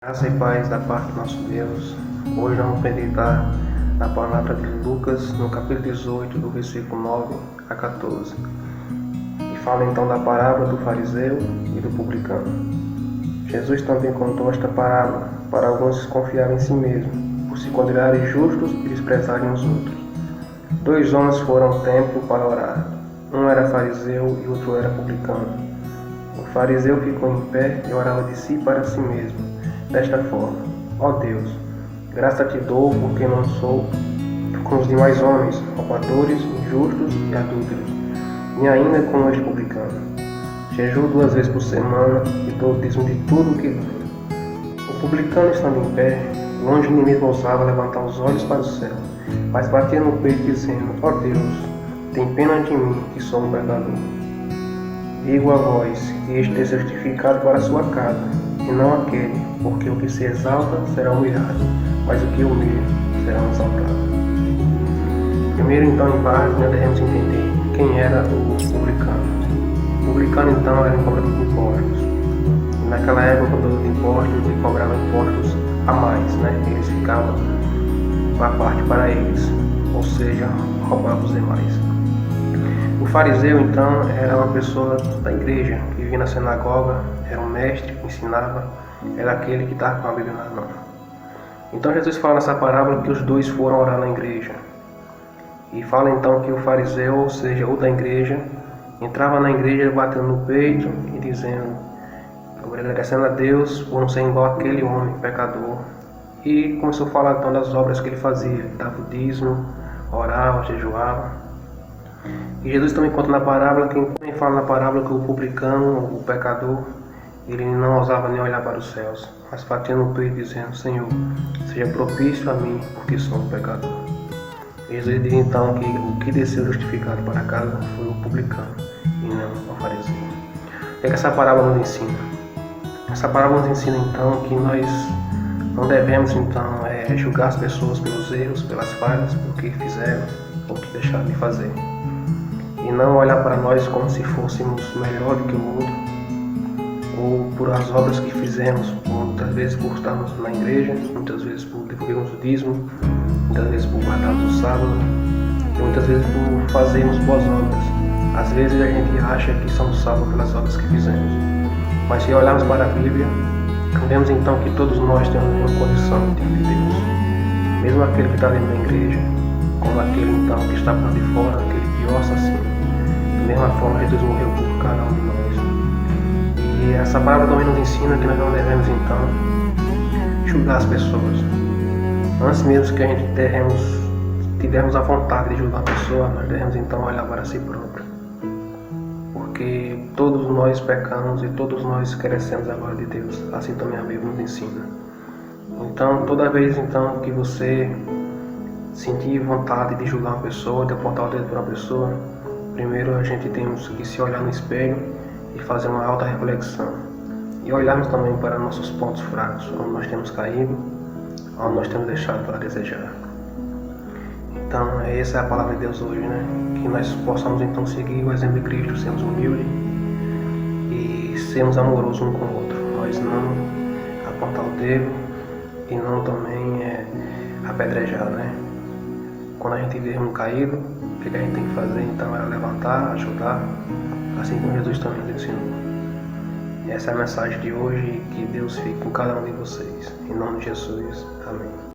Graça e paz da parte do nosso Deus. Hoje vamos meditar na palavra de Lucas, no capítulo 18, do versículo 9 a 14. E fala então da parábola do fariseu e do publicano. Jesus também contou esta parábola para alguns desconfiarem em si mesmos, por se considerarem justos e desprezarem os outros. 2 homens foram ao templo para orar. Um era fariseu e outro era publicano. O fariseu ficou em pé e orava de si para si mesmo, desta forma: ó Deus, graça te dou porque não sou como os demais homens, roubadores, injustos e adúlteros, nem ainda como este publicano. Jejuo 2 vezes por semana e dou o dízimo de tudo o que ganho. O publicano, estando em pé, longe de mim mesmo ousava levantar os olhos para o céu, mas batia no peito dizendo: ó Deus, tem pena de mim que sou um pecador. Digo a vós que este é certificado para a sua casa, e não aquele, porque o que se exalta será humilhado, mas o que humilha será exaltado. Primeiro, então, em parte, nós devemos entender quem era o publicano. O publicano, então, era um cobrador de impostos. E naquela época, o cobrador de impostos, ele cobrava impostos a mais, né? Eles ficavam uma parte para eles, ou seja, roubavam os demais. O fariseu, então, era uma pessoa da igreja, que vivia na sinagoga, era um mestre, ensinava, era aquele que estava com a Bíblia na mão. Então Jesus fala nessa parábola que os dois foram orar na igreja. E fala então que o fariseu, ou seja, o da igreja, entrava na igreja batendo no peito e dizendo, agradecendo a Deus por não ser igual aquele homem pecador. E começou a falar então das obras que ele fazia, ele dava o dízimo, orava, jejuava. E Jesus também conta na parábola, quem fala na parábola que o publicano, o pecador, ele não ousava nem olhar para os céus, mas batia no peito dizendo: Senhor, seja propício a mim, porque sou um pecador. Jesus diz então que o que desceu justificado para casa foi o publicano e não o fariseu. O que essa parábola nos ensina? Essa parábola nos ensina então que nós não devemos então julgar as pessoas pelos erros, pelas falhas, pelo que fizeram ou que deixaram de fazer. E não olhar para nós como se fôssemos melhor do que o outro, ou por as obras que fizemos, muitas vezes por estarmos na igreja, muitas vezes por devolvermos o dízimo, muitas vezes por guardarmos o sábado, e muitas vezes por fazermos boas obras. Às vezes a gente acha que somos salvos pelas obras que fizemos, mas se olharmos para a Bíblia, vemos então que todos nós temos uma condição diante de Deus, mesmo aquele que está dentro da igreja, como aquele então que está para de fora, aquele pior assassino. Da mesma forma, Jesus morreu por cada um de nós. E essa palavra também nos ensina que nós não devemos então julgar as pessoas. Antes mesmo que a gente tivermos a vontade de julgar a pessoa, nós devemos então olhar para si próprio. Porque todos nós pecamos e todos nós carecemos agora de Deus. Assim também a Bíblia nos ensina. Então, toda vez então que você sentir vontade de julgar uma pessoa, de apontar o dedo para uma pessoa, primeiro a gente temos que se olhar no espelho e fazer uma alta reflexão. E olharmos também para nossos pontos fracos, onde nós temos caído, onde nós temos deixado para desejar. Então, essa é a palavra de Deus hoje, né? Que nós possamos então seguir o exemplo de Cristo, sermos humildes e sermos amorosos um com o outro. Nós não apontar o dedo e não também apedrejar, né? Quando a gente vê um caído, o que a gente tem que fazer então é levantar, ajudar, assim como Jesus também nos ensinou. Essa é a mensagem de hoje, que Deus fique com cada um de vocês. Em nome de Jesus. Amém.